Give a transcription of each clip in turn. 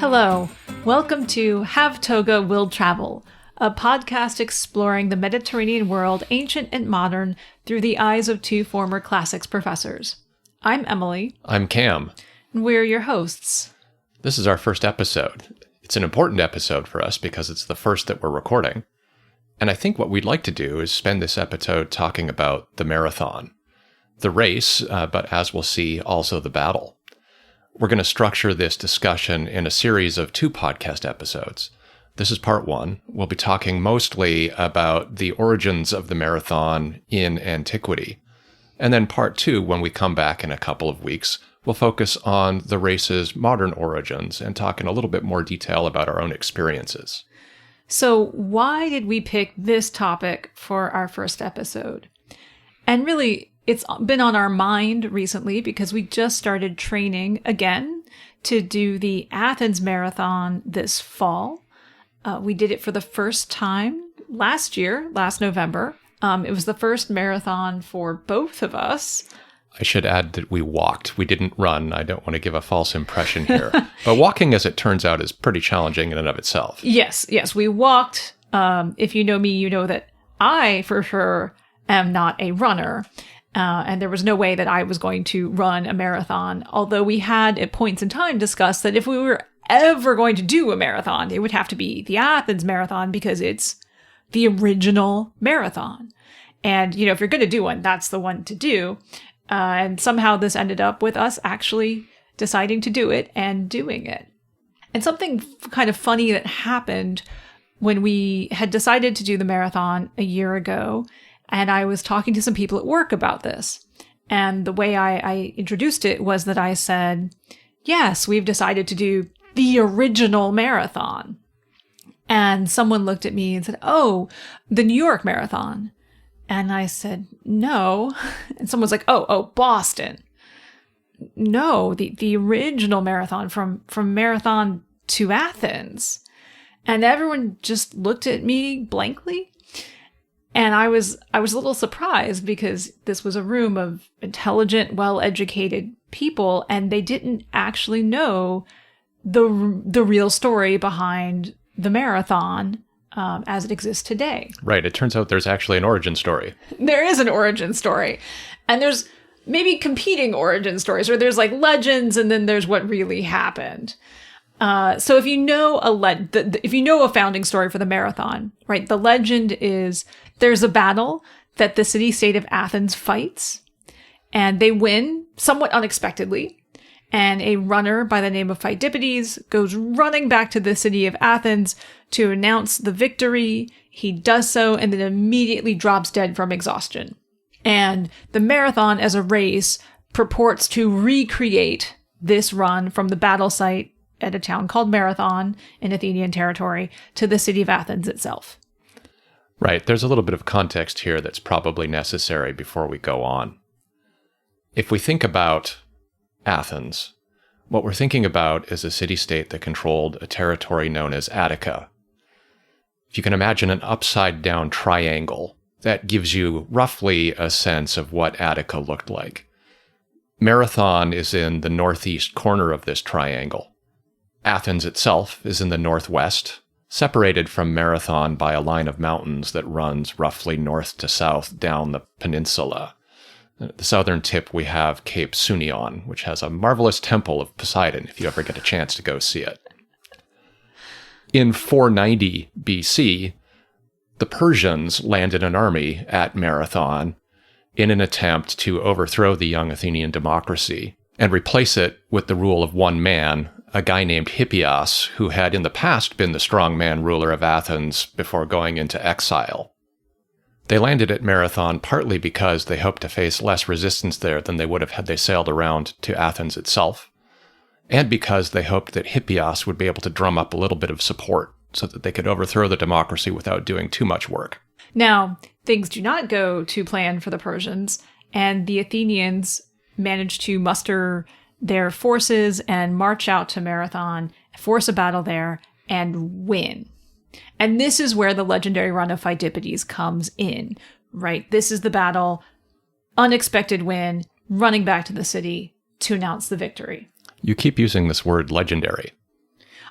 Hello, welcome to Have Toga Will Travel, a podcast exploring the Mediterranean world, ancient and modern, through the eyes of two former classics professors. I'm Emily. I'm Cam. And we're your hosts. This is our first episode. It's an important episode for us because it's the first that we're recording. And I think what we'd like to do is spend this episode talking about the marathon. The race, but as we'll see, also the battle. We're going to structure this discussion in a series of 2 podcast episodes. This is part 1. We'll be talking mostly about the origins of the marathon in antiquity. And then part 2, when we come back in a couple of weeks, we'll focus on the race's modern origins and talk in a little bit more detail about our own experiences. So why did we pick this topic for our first episode? And really, it's been on our mind recently because we just started training again to do the Athens Marathon this fall. We did it for the first time last November. It was the first marathon for both of us. I should add that we walked. We didn't run. I don't want to give a false impression here. But walking, as it turns out, is pretty challenging in and of itself. Yes, we walked. If you know me, you know that I, for sure, am not a runner. And there was no way that I was going to run a marathon, although we had at points in time discussed that if we were ever going to do a marathon, it would have to be the Athens Marathon because it's the original marathon. And, if you're going to do one, that's the one to do. And somehow this ended up with us actually deciding to do it and doing it. And something kind of funny that happened when we had decided to do the marathon a year ago, and I was talking to some people at work about this. And the way I introduced it was that I said, yes, we've decided to do the original marathon. And someone looked at me and said, oh, the New York Marathon. And I said, no. And someone was like, oh, Boston. No, the original marathon from Marathon to Athens. And everyone just looked at me blankly. And I was a little surprised because this was a room of intelligent, well-educated people, and they didn't actually know the real story behind the marathon as it exists today. Right. It turns out there's actually an origin story. There is an origin story. And there's maybe competing origin stories, or there's like legends, and then there's what really happened. So if you know a founding story for the marathon, right, the legend is there's a battle that the city-state of Athens fights, and they win somewhat unexpectedly. And a runner by the name of Pheidippides goes running back to the city of Athens to announce the victory. He does so and then immediately drops dead from exhaustion. And the marathon as a race purports to recreate this run from the battle site at a town called Marathon in Athenian territory to the city of Athens itself. Right. There's a little bit of context here that's probably necessary before we go on. If we think about Athens, what we're thinking about is a city-state that controlled a territory known as Attica. If you can imagine an upside-down triangle, that gives you roughly a sense of what Attica looked like. Marathon is in the northeast corner of this triangle. Athens itself is in the northwest, separated from Marathon by a line of mountains that runs roughly north to south down the peninsula. At the southern tip, we have Cape Sunion, which has a marvelous temple of Poseidon, if you ever get a chance to go see it. In 490 BC, the Persians landed an army at Marathon in an attempt to overthrow the young Athenian democracy and replace it with the rule of one man, a guy named Hippias, who had in the past been the strongman ruler of Athens before going into exile. They landed at Marathon partly because they hoped to face less resistance there than they would have had they sailed around to Athens itself, and because they hoped that Hippias would be able to drum up a little bit of support so that they could overthrow the democracy without doing too much work. Now, things do not go to plan for the Persians, and the Athenians managed to muster their forces and march out to Marathon, force a battle there, and win. And this is where the legendary run of Pheidippides comes in, right? This is the battle, unexpected win, running back to the city to announce the victory. You keep using this word legendary.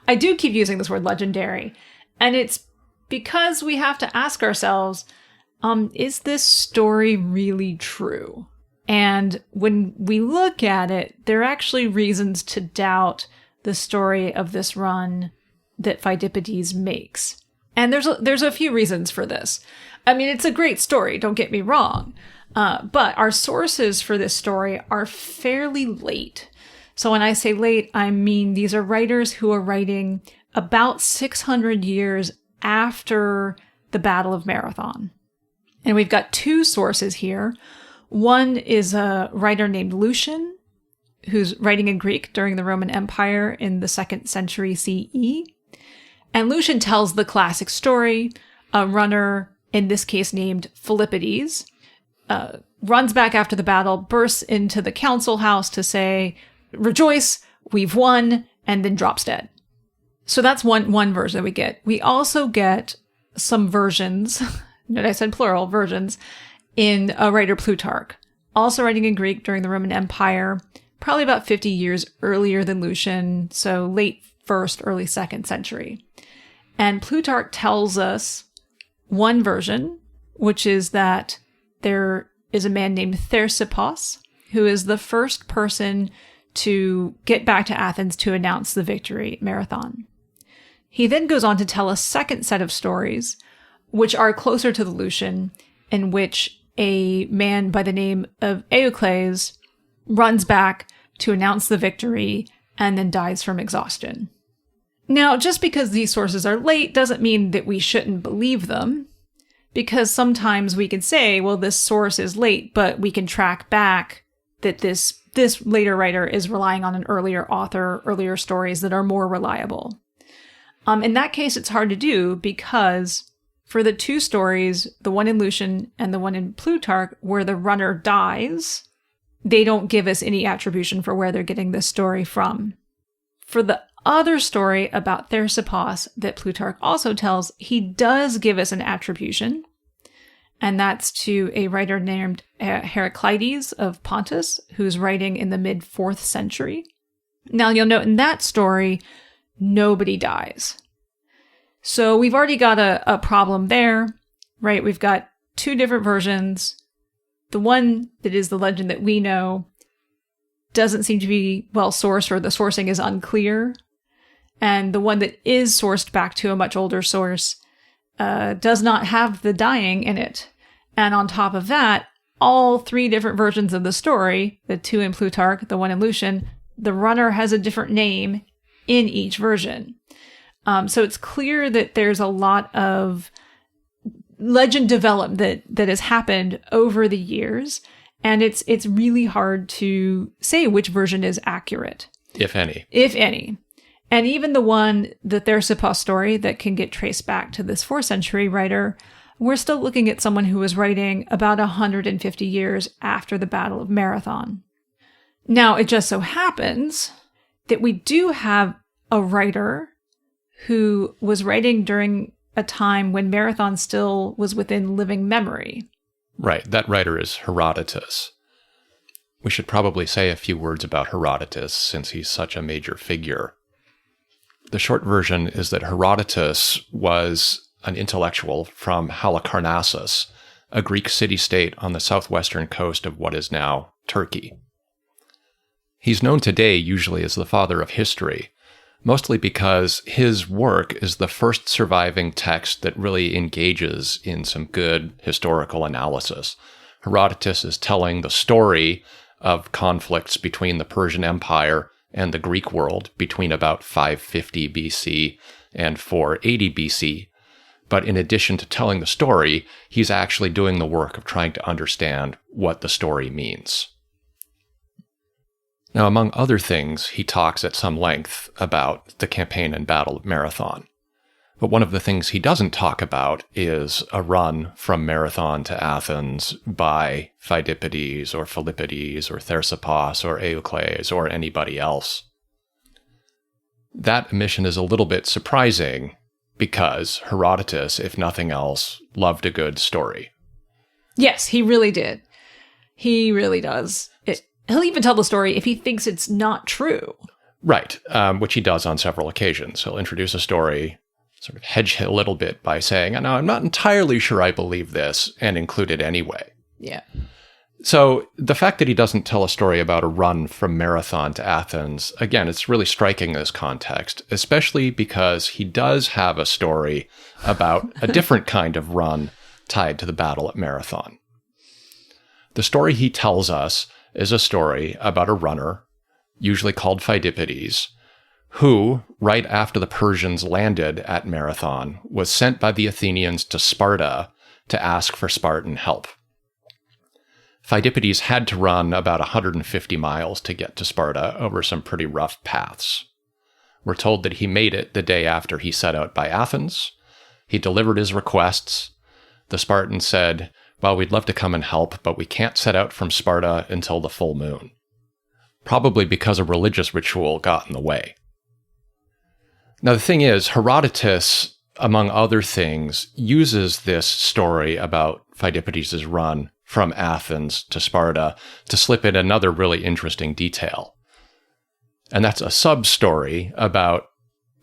I do keep using this word legendary. And it's because we have to ask ourselves, is this story really true? And when we look at it, there are actually reasons to doubt the story of this run that Pheidippides makes. And there's a few reasons for this. I mean, it's a great story, don't get me wrong. But our sources for this story are fairly late. So when I say late, I mean these are writers who are writing about 600 years after the Battle of Marathon. And we've got two sources here. One is a writer named Lucian, who's writing in Greek during the Roman Empire in the 2nd century CE. And Lucian tells the classic story. A runner, in this case named Pheidippides, runs back after the battle, bursts into the council house to say, "Rejoice, we've won," and then drops dead. So that's one version that we get. We also get some versions, and I said plural, versions, in a writer Plutarch, also writing in Greek during the Roman Empire, probably about 50 years earlier than Lucian, so late 1st, early 2nd century. And Plutarch tells us one version, which is that there is a man named Thersippos, who is the first person to get back to Athens to announce the victory at Marathon. He then goes on to tell a second set of stories, which are closer to the Lucian, in which a man by the name of Aeschylus runs back to announce the victory and then dies from exhaustion. Now, just because these sources are late doesn't mean that we shouldn't believe them, because sometimes we can say, well, this source is late, but we can track back that this later writer is relying on an earlier author, earlier stories that are more reliable. In that case, it's hard to do because for the two stories, the one in Lucian and the one in Plutarch, where the runner dies, they don't give us any attribution for where they're getting this story from. For the other story about Thersippos that Plutarch also tells, he does give us an attribution, and that's to a writer named Herakleides of Pontus, who's writing in the mid-4th century. Now, you'll note in that story, nobody dies. So we've already got a problem there, right? We've got two different versions. The one that is the legend that we know doesn't seem to be well sourced, or the sourcing is unclear. And the one that is sourced back to a much older source does not have the dying in it. And on top of that, all three different versions of the story, the two in Plutarch, the one in Lucian, the runner has a different name in each version. So it's clear that there's a lot of legend development that has happened over the years, and it's really hard to say which version is accurate. If any. If any. And even the Thersippos story that can get traced back to this 4th century writer, we're still looking at someone who was writing about 150 years after the Battle of Marathon. Now, it just so happens that we do have a writer who was writing during a time when Marathon still was within living memory. Right, that writer is Herodotus. We should probably say a few words about Herodotus, since he's such a major figure. The short version is that Herodotus was an intellectual from Halicarnassus, a Greek city-state on the southwestern coast of what is now Turkey. He's known today usually as the father of history, mostly because his work is the first surviving text that really engages in some good historical analysis. Herodotus is telling the story of conflicts between the Persian Empire and the Greek world between about 550 BC and 480 BC. But in addition to telling the story, he's actually doing the work of trying to understand what the story means. Now, among other things, he talks at some length about the campaign and battle of Marathon. But one of the things he doesn't talk about is a run from Marathon to Athens by Pheidippides or Pheidippides or Thersippos or Aeschylus or anybody else. That omission is a little bit surprising because Herodotus, if nothing else, loved a good story. Yes, he really did. He really does. He'll even tell the story if he thinks it's not true. Right, which he does on several occasions. He'll introduce a story, sort of hedge it a little bit by saying, "No, I'm not entirely sure I believe this," and include it anyway. Yeah. So the fact that he doesn't tell a story about a run from Marathon to Athens, again, it's really striking in this context, especially because he does have a story about a different kind of run tied to the battle at Marathon. The story he tells us is a story about a runner, usually called Pheidippides, who, right after the Persians landed at Marathon, was sent by the Athenians to Sparta to ask for Spartan help. Pheidippides had to run about 150 miles to get to Sparta over some pretty rough paths. We're told that he made it the day after he set out by Athens. He delivered his requests. The Spartans said, "Well, we'd love to come and help, but we can't set out from Sparta until the full moon." Probably because a religious ritual got in the way. Now, the thing is, Herodotus, among other things, uses this story about Pheidippides' run from Athens to Sparta to slip in another really interesting detail. And that's a sub-story about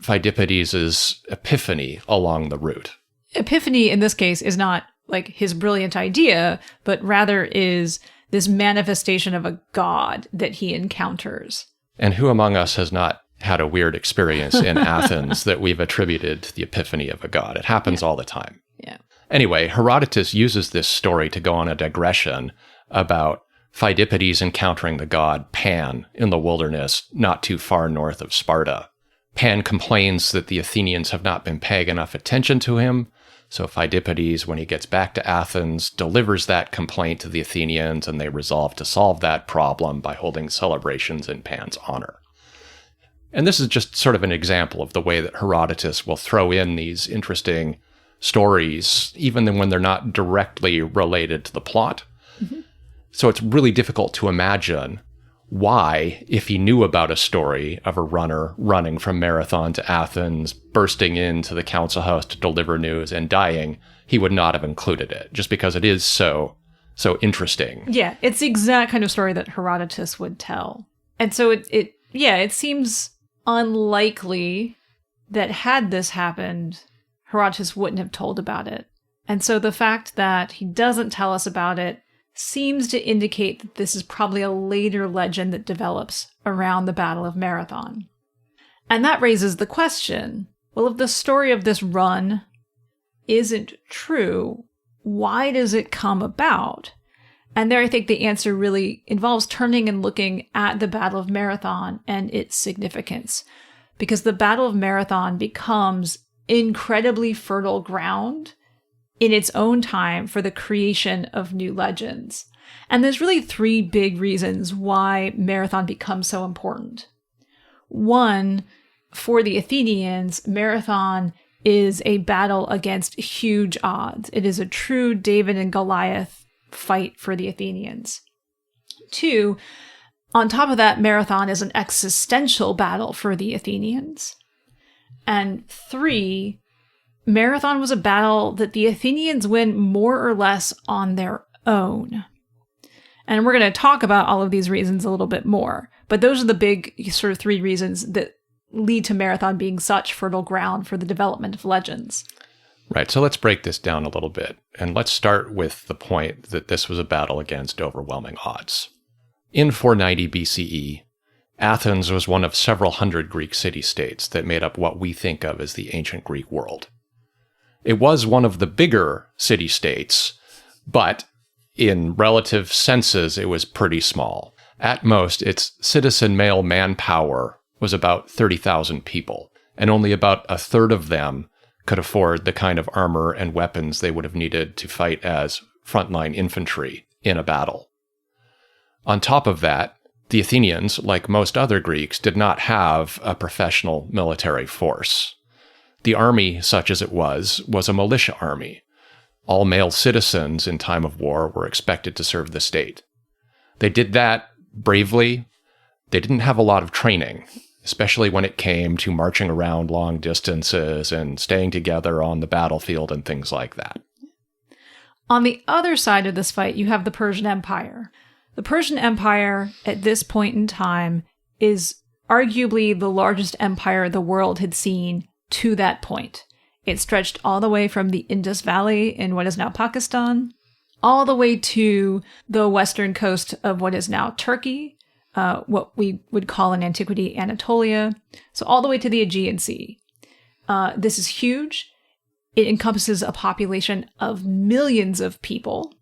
Pheidippides' epiphany along the route. Epiphany, in this case, is not like his brilliant idea, but rather is this manifestation of a god that he encounters. And who among us has not had a weird experience in Athens that we've attributed to the epiphany of a god? It happens all the time. Yeah. Anyway, Herodotus uses this story to go on a digression about Pheidippides encountering the god Pan in the wilderness not too far north of Sparta. Pan complains that the Athenians have not been paying enough attention to him, so Pheidippides, when he gets back to Athens, delivers that complaint to the Athenians, and they resolve to solve that problem by holding celebrations in Pan's honor. And this is just sort of an example of the way that Herodotus will throw in these interesting stories, even when they're not directly related to the plot. Mm-hmm. So it's really difficult to imagine why, if he knew about a story of a runner running from Marathon to Athens, bursting into the council house to deliver news and dying, he would not have included it, just because it is so interesting. Yeah, it's the exact kind of story that Herodotus would tell. And so it seems unlikely that had this happened, Herodotus wouldn't have told about it. And so the fact that he doesn't tell us about it seems to indicate that this is probably a later legend that develops around the Battle of Marathon. And that raises the question, well, if the story of this run isn't true, why does it come about? And there I think the answer really involves turning and looking at the Battle of Marathon and its significance. Because the Battle of Marathon becomes incredibly fertile ground in its own time for the creation of new legends. And there's really three big reasons why Marathon becomes so important. One, for the Athenians, Marathon is a battle against huge odds. It is a true David and Goliath fight for the Athenians. Two, on top of that, Marathon is an existential battle for the Athenians. And three, Marathon was a battle that the Athenians win more or less on their own. And we're going to talk about all of these reasons a little bit more. But those are the big sort of three reasons that lead to Marathon being such fertile ground for the development of legends. Right, so let's break this down a little bit. And let's start with the point that this was a battle against overwhelming odds. In 490 BCE, Athens was one of several hundred Greek city-states that made up what we think of as the ancient Greek world. It was one of the bigger city-states, but in relative senses, it was pretty small. At most, its citizen male manpower was about 30,000 people, and only about a third of them could afford the kind of armor and weapons they would have needed to fight as frontline infantry in a battle. On top of that, the Athenians, like most other Greeks, did not have a professional military force. The army, such as it was a militia army. All male citizens in time of war were expected to serve the state. They did that bravely. They didn't have a lot of training, especially when it came to marching around long distances and staying together on the battlefield and things like that. On the other side of this fight, you have the Persian Empire. The Persian Empire, at this point in time, is arguably the largest empire the world had seen to that point. It stretched all the way from the Indus Valley in what is now Pakistan, all the way to the western coast of what is now Turkey, what we would call in antiquity Anatolia, so all the way to the Aegean Sea. This is huge. It encompasses a population of millions of people.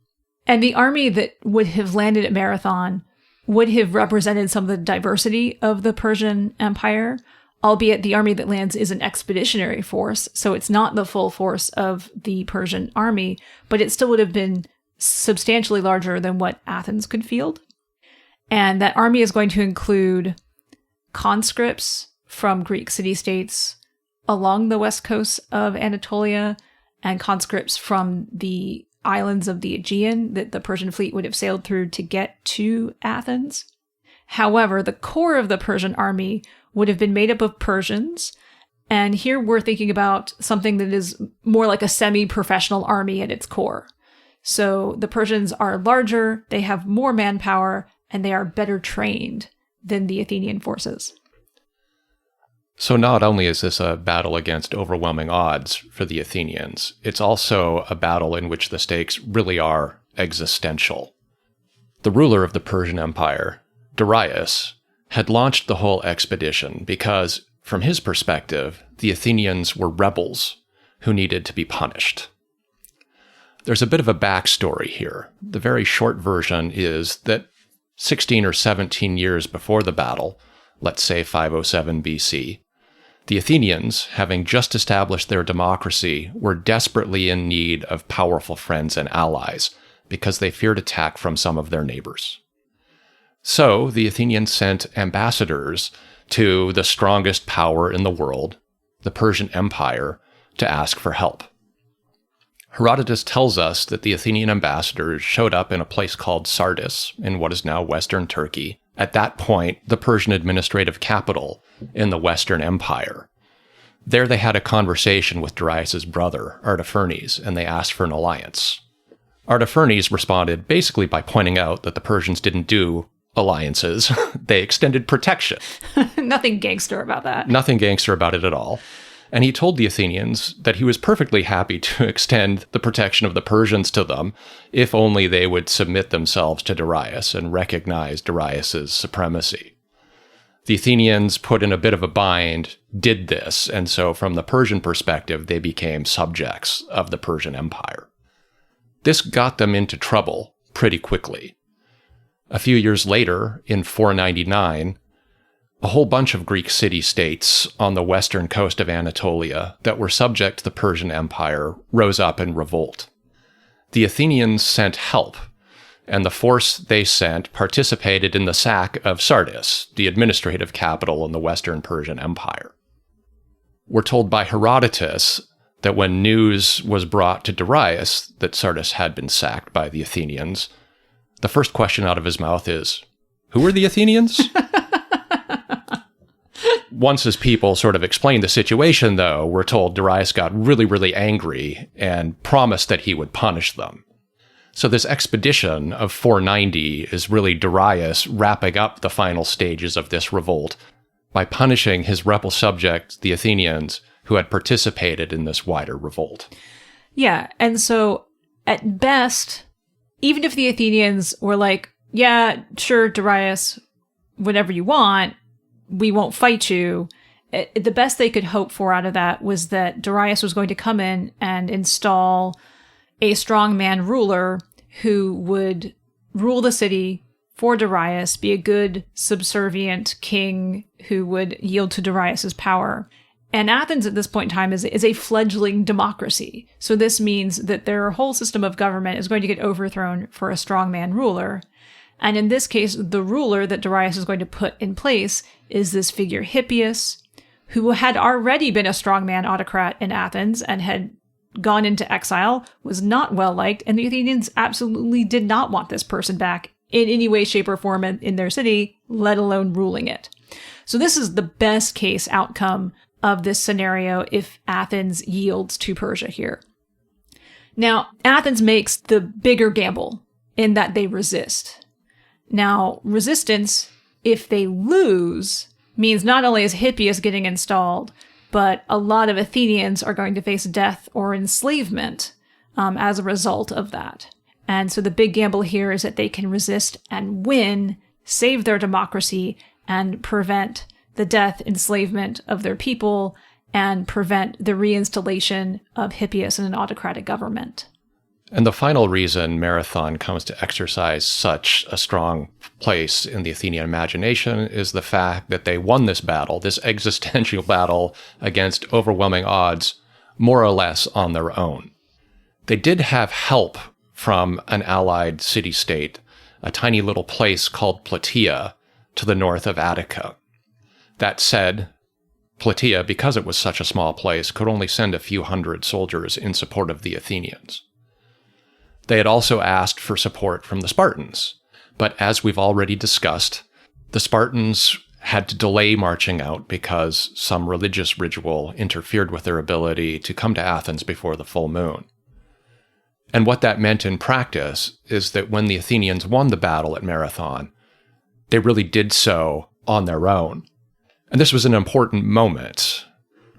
And the army that would have landed at Marathon would have represented some of the diversity of the Persian Empire, albeit the army that lands is an expeditionary force, so it's not the full force of the Persian army, but it still would have been substantially larger than what Athens could field. And that army is going to include conscripts from Greek city-states along the west coast of Anatolia and conscripts from the islands of the Aegean that the Persian fleet would have sailed through to get to Athens. However, the core of the Persian army would have been made up of Persians, and here we're thinking about something that is more like a semi-professional army at its core. So the Persians are larger, they have more manpower, and they are better trained than the Athenian forces. So not only is this a battle against overwhelming odds for the Athenians, it's also a battle in which the stakes really are existential. The ruler of the Persian Empire, Darius, had launched the whole expedition because, from his perspective, the Athenians were rebels who needed to be punished. There's a bit of a backstory here. The very short version is that 16 or 17 years before the battle, let's say 507 BC, the Athenians, having just established their democracy, were desperately in need of powerful friends and allies because they feared attack from some of their neighbors. So the Athenians sent ambassadors to the strongest power in the world, the Persian Empire, to ask for help. Herodotus tells us that the Athenian ambassadors showed up in a place called Sardis in what is now Western Turkey, at that point the Persian administrative capital in the Western Empire. There they had a conversation with Darius's brother, Artaphernes, and they asked for an alliance. Artaphernes responded basically by pointing out that the Persians didn't do alliances. They extended protection. Nothing gangster about that. Nothing gangster about it at all. And he told the Athenians that he was perfectly happy to extend the protection of the Persians to them if only they would submit themselves to Darius and recognize Darius's supremacy. The Athenians, put in a bit of a bind, did this, and so from the Persian perspective, they became subjects of the Persian Empire. This got them into trouble pretty quickly. A few years later, in 499, a whole bunch of Greek city-states on the western coast of Anatolia that were subject to the Persian Empire rose up in revolt. The Athenians sent help, and the force they sent participated in the sack of Sardis, the administrative capital in the Western Persian Empire. We're told by Herodotus that when news was brought to Darius that Sardis had been sacked by the Athenians, the first question out of his mouth is, "Who are the Athenians?" Once his people sort of explained the situation, though, we're told Darius got really, really angry and promised that he would punish them. So this expedition of 490 is really Darius wrapping up the final stages of this revolt by punishing his rebel subjects, the Athenians, who had participated in this wider revolt. Yeah, and so at best, even if the Athenians were like, yeah, sure, Darius, whatever you want, we won't fight you, the best they could hope for out of that was that Darius was going to come in and install a strongman ruler who would rule the city for Darius, be a good subservient king who would yield to Darius's power. And Athens at this point in time is a fledgling democracy. So this means that their whole system of government is going to get overthrown for a strongman ruler. And in this case, the ruler that Darius is going to put in place is this figure Hippias, who had already been a strongman autocrat in Athens and had gone into exile, was not well liked, and the Athenians absolutely did not want this person back in any way, shape, or form in their city, let alone ruling it. So this is the best case outcome of this scenario if Athens yields to Persia here. Now, Athens makes the bigger gamble in that they resist. Now, resistance, if they lose, means not only is Hippias getting installed, but a lot of Athenians are going to face death or enslavement as a result of that. And so the big gamble here is that they can resist and win, save their democracy, and prevent the death, enslavement of their people, and prevent the reinstallation of Hippias in an autocratic government. And the final reason Marathon comes to exercise such a strong place in the Athenian imagination is the fact that they won this battle, this existential battle against overwhelming odds, more or less on their own. They did have help from an allied city-state, a tiny little place called Plataea to the north of Attica. That said, Plataea, because it was such a small place, could only send a few hundred soldiers in support of the Athenians. They had also asked for support from the Spartans, but as we've already discussed, the Spartans had to delay marching out because some religious ritual interfered with their ability to come to Athens before the full moon. And what that meant in practice is that when the Athenians won the battle at Marathon, they really did so on their own. And this was an important moment.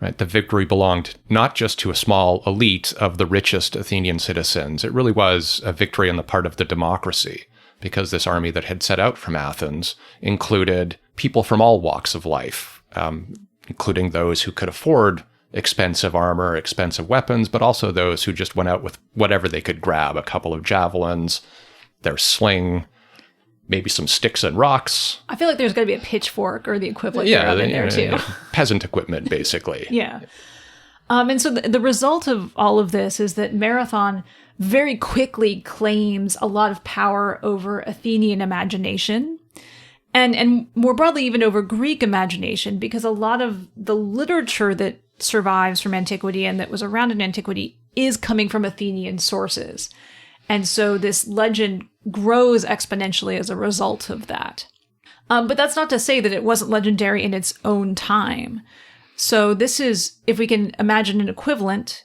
Right? The victory belonged not just to a small elite of the richest Athenian citizens. It really was a victory on the part of the democracy, because this army that had set out from Athens included people from all walks of life, including those who could afford expensive armor, expensive weapons, but also those who just went out with whatever they could grab, a couple of javelins, their sling, maybe some sticks and rocks. I feel like there's got to be a pitchfork or the equivalent in there too. Peasant equipment, basically. Yeah. And so the result of all of this is that Marathon very quickly claims a lot of power over Athenian imagination and more broadly even over Greek imagination, because a lot of the literature that survives from antiquity and that was around in antiquity is coming from Athenian sources. And so this legend grows exponentially as a result of that. But that's not to say that it wasn't legendary in its own time. So this is, if we can imagine an equivalent,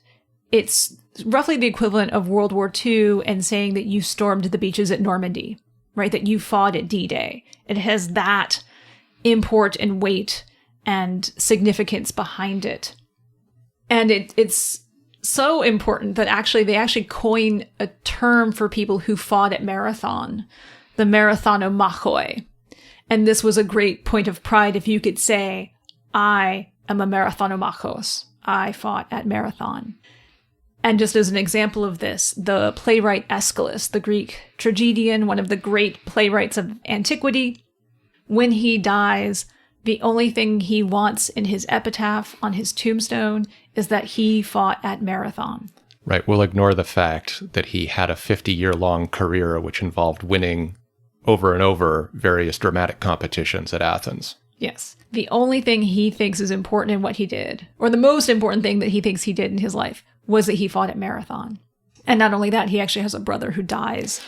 it's roughly the equivalent of World War II and saying that you stormed the beaches at Normandy, right? That you fought at D-Day. It has that import and weight and significance behind it. And it's so important that they actually coin a term for people who fought at Marathon, the marathonomachoi. And this was a great point of pride if you could say, I am a marathonomachos. I fought at Marathon. And just as an example of this, the playwright Aeschylus, the Greek tragedian, one of the great playwrights of antiquity, when he dies, the only thing he wants in his epitaph on his tombstone is that he fought at Marathon. Right. We'll ignore the fact that he had a 50-year-long career which involved winning over and over various dramatic competitions at Athens. Yes. The only thing he thinks is important in what he did, or the most important thing that he thinks he did in his life, was that he fought at Marathon. And not only that, he actually has a brother who dies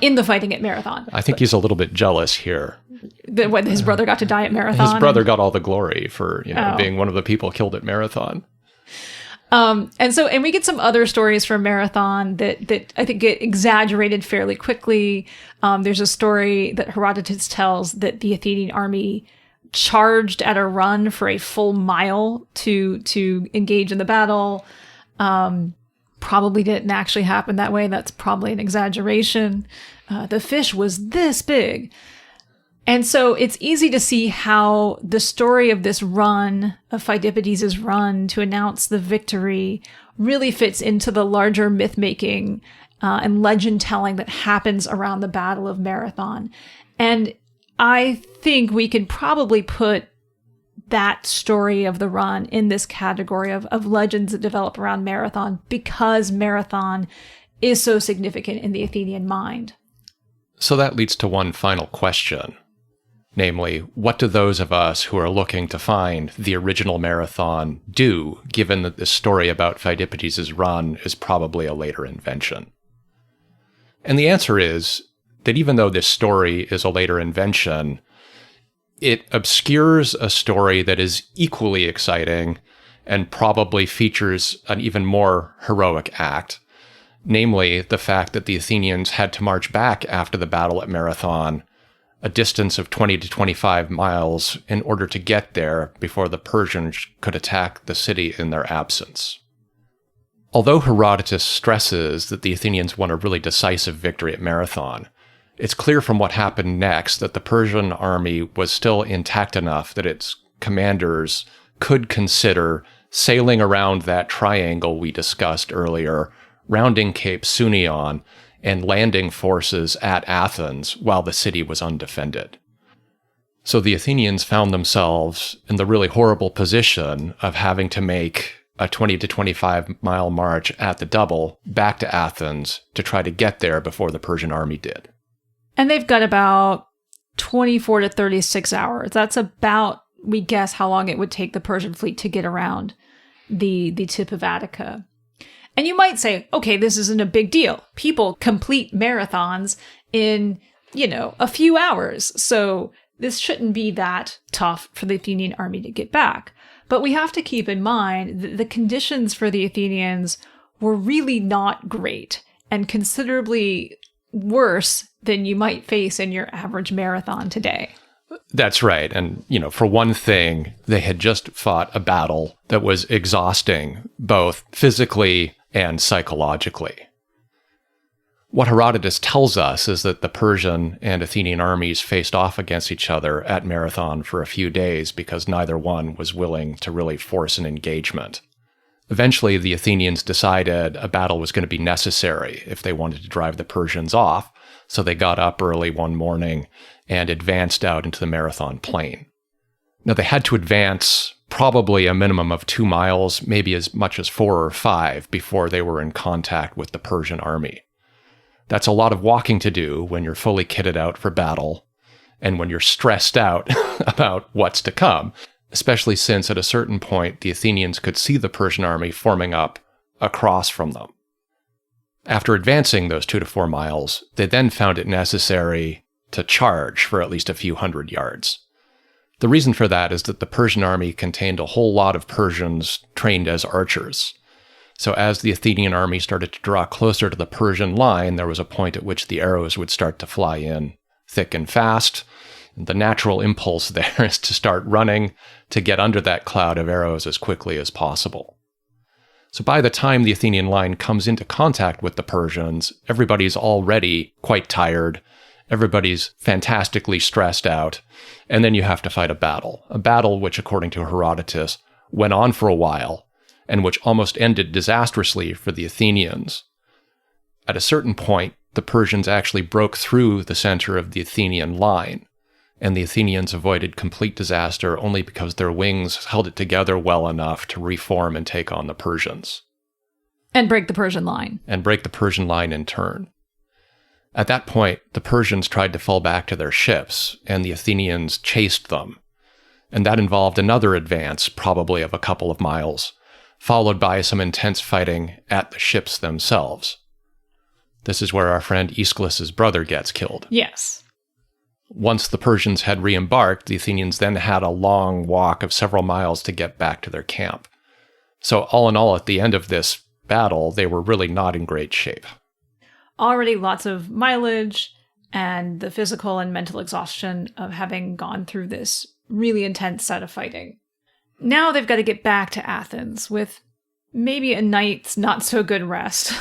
in the fighting at Marathon. I think he's a little bit jealous here. That his brother got to die at Marathon? His brother got all the glory for being one of the people killed at Marathon. And we get some other stories from Marathon that I think get exaggerated fairly quickly. There's a story that Herodotus tells that the Athenian army charged at a run for a full mile to engage in the battle. Probably didn't actually happen that way. That's probably an exaggeration. The fish was this big. And so it's easy to see how the story of this run, of Pheidippides' run to announce the victory, really fits into the larger myth-making and legend-telling that happens around the Battle of Marathon. And I think we could probably put that story of the run in this category of legends that develop around Marathon, because Marathon is so significant in the Athenian mind. So that leads to one final question. Namely, what do those of us who are looking to find the original Marathon do, given that this story about Pheidippides' run is probably a later invention? And the answer is that even though this story is a later invention, it obscures a story that is equally exciting and probably features an even more heroic act, namely the fact that the Athenians had to march back after the battle at Marathon a distance of 20 to 25 miles in order to get there before the Persians could attack the city in their absence. Although Herodotus stresses that the Athenians won a really decisive victory at Marathon, it's clear from what happened next that the Persian army was still intact enough that its commanders could consider sailing around that triangle we discussed earlier, rounding Cape Sunion, and landing forces at Athens while the city was undefended. So the Athenians found themselves in the really horrible position of having to make a 20 to 25 mile march at the double back to Athens to try to get there before the Persian army did. And they've got about 24 to 36 hours. That's about, we guess, how long it would take the Persian fleet to get around the tip of Attica. And you might say, okay, this isn't a big deal. People complete marathons in, a few hours. So this shouldn't be that tough for the Athenian army to get back. But we have to keep in mind that the conditions for the Athenians were really not great and considerably worse than you might face in your average marathon today. That's right. And, for one thing, they had just fought a battle that was exhausting, both physically and psychologically. What Herodotus tells us is that the Persian and Athenian armies faced off against each other at Marathon for a few days because neither one was willing to really force an engagement. Eventually, the Athenians decided a battle was going to be necessary if they wanted to drive the Persians off, so they got up early one morning and advanced out into the Marathon plain. Now, they had to advance probably a minimum of 2 miles, maybe as much as 4 or 5, before they were in contact with the Persian army. That's a lot of walking to do when you're fully kitted out for battle and when you're stressed out about what's to come, especially since at a certain point the Athenians could see the Persian army forming up across from them. After advancing those 2 to 4 miles, they then found it necessary to charge for at least a few hundred yards. The reason for that is that the Persian army contained a whole lot of Persians trained as archers. So as the Athenian army started to draw closer to the Persian line, there was a point at which the arrows would start to fly in thick and fast. And the natural impulse there is to start running to get under that cloud of arrows as quickly as possible. So by the time the Athenian line comes into contact with the Persians, everybody's already quite tired. Everybody's fantastically stressed out. And then you have to fight a battle which, according to Herodotus, went on for a while, and which almost ended disastrously for the Athenians. At a certain point, the Persians actually broke through the center of the Athenian line, and the Athenians avoided complete disaster only because their wings held it together well enough to reform and take on the Persians. And break the Persian line. And break the Persian line in turn. At that point, the Persians tried to fall back to their ships, and the Athenians chased them. And that involved another advance, probably of a couple of miles, followed by some intense fighting at the ships themselves. This is where our friend Aeschylus' brother gets killed. Yes. Once the Persians had re-embarked, the Athenians then had a long walk of several miles to get back to their camp. So all in all, at the end of this battle, they were really not in great shape. Already lots of mileage and the physical and mental exhaustion of having gone through this really intense set of fighting. Now they've got to get back to Athens with maybe a night's not so good rest.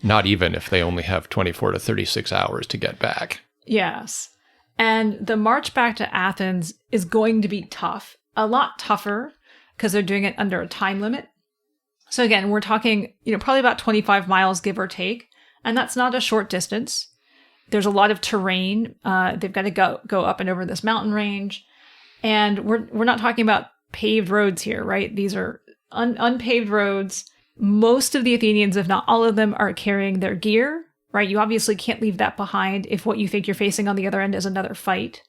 Not even if they only have 24 to 36 hours to get back. Yes. And the march back to Athens is going to be tough. A lot tougher because they're doing it under a time limit. So again, we're talking, probably about 25 miles, give or take. And that's not a short distance. There's a lot of terrain. They've got to go up and over this mountain range. And we're not talking about paved roads here, right? These are unpaved roads. Most of the Athenians, if not all of them, are carrying their gear, right? You obviously can't leave that behind if what you think you're facing on the other end is another fight.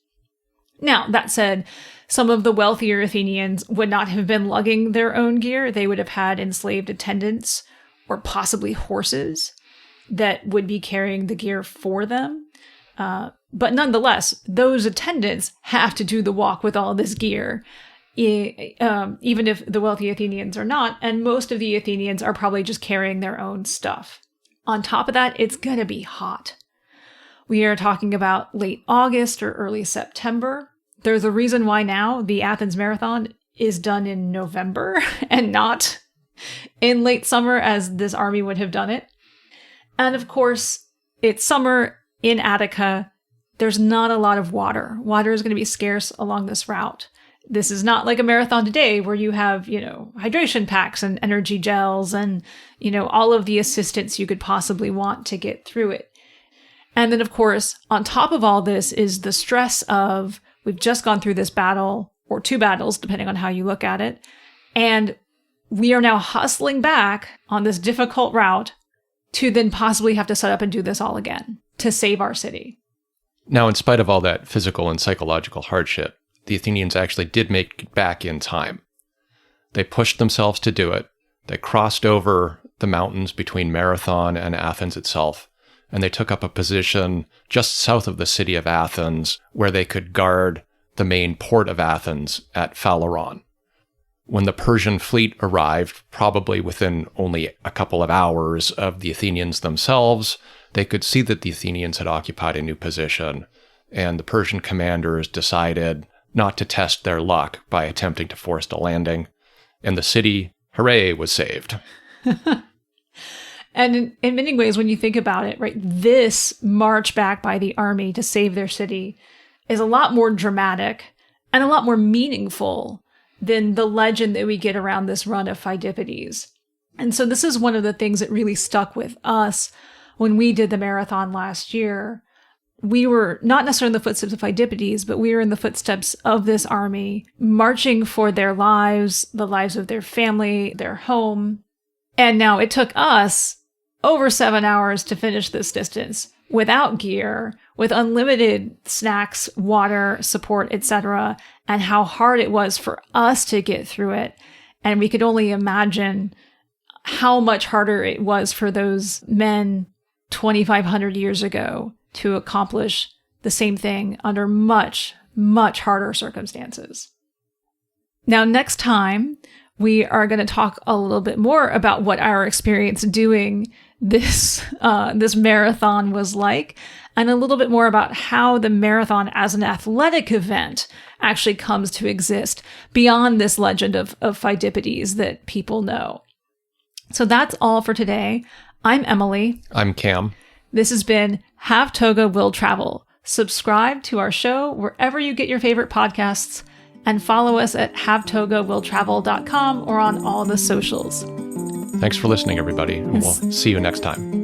Now, that said, some of the wealthier Athenians would not have been lugging their own gear. They would have had enslaved attendants or possibly horses that would be carrying the gear for them. But nonetheless, those attendants have to do the walk with all this gear, even if the wealthy Athenians are not, and most of the Athenians are probably just carrying their own stuff. On top of that, it's going to be hot. We are talking about late August or early September. There's a reason why now the Athens Marathon is done in November and not in late summer as this army would have done it. And of course, it's summer in Attica. There's not a lot of water. Water is going to be scarce along this route. This is not like a marathon today where you have, hydration packs and energy gels and, all of the assistance you could possibly want to get through it. And then, of course, on top of all this is the stress of we've just gone through this battle or two battles, depending on how you look at it. And we are now hustling back on this difficult route to then possibly have to set up and do this all again to save our city. Now, in spite of all that physical and psychological hardship, the Athenians actually did make it back in time. They pushed themselves to do it. They crossed over the mountains between Marathon and Athens itself, and they took up a position just south of the city of Athens where they could guard the main port of Athens at Phaleron. When the Persian fleet arrived, probably within only a couple of hours of the Athenians themselves, they could see that the Athenians had occupied a new position, and the Persian commanders decided not to test their luck by attempting to force a landing, and the city, hooray, was saved. And in many ways, when you think about it, right, this march back by the army to save their city is a lot more dramatic and a lot more meaningful than the legend that we get around this run of Pheidippides. And so this is one of the things that really stuck with us when we did the marathon last year. We were not necessarily in the footsteps of Pheidippides, but we were in the footsteps of this army, marching for their lives, the lives of their family, their home. And now it took us over 7 hours to finish this distance without gear, with unlimited snacks, water, support, etc., and how hard it was for us to get through it. And we could only imagine how much harder it was for those men 2,500 years ago to accomplish the same thing under much, much harder circumstances. Now, next time, we are going to talk a little bit more about what our experience doing this marathon was like, and a little bit more about how the marathon as an athletic event actually comes to exist beyond this legend of Pheidippides that people know. So that's all for today. I'm Emily. I'm Cam. This has been Have Toga Will Travel. Subscribe to our show wherever you get your favorite podcasts, and follow us at havetogawilltravel.com or on all the socials. Thanks for listening, everybody, and we'll see you next time.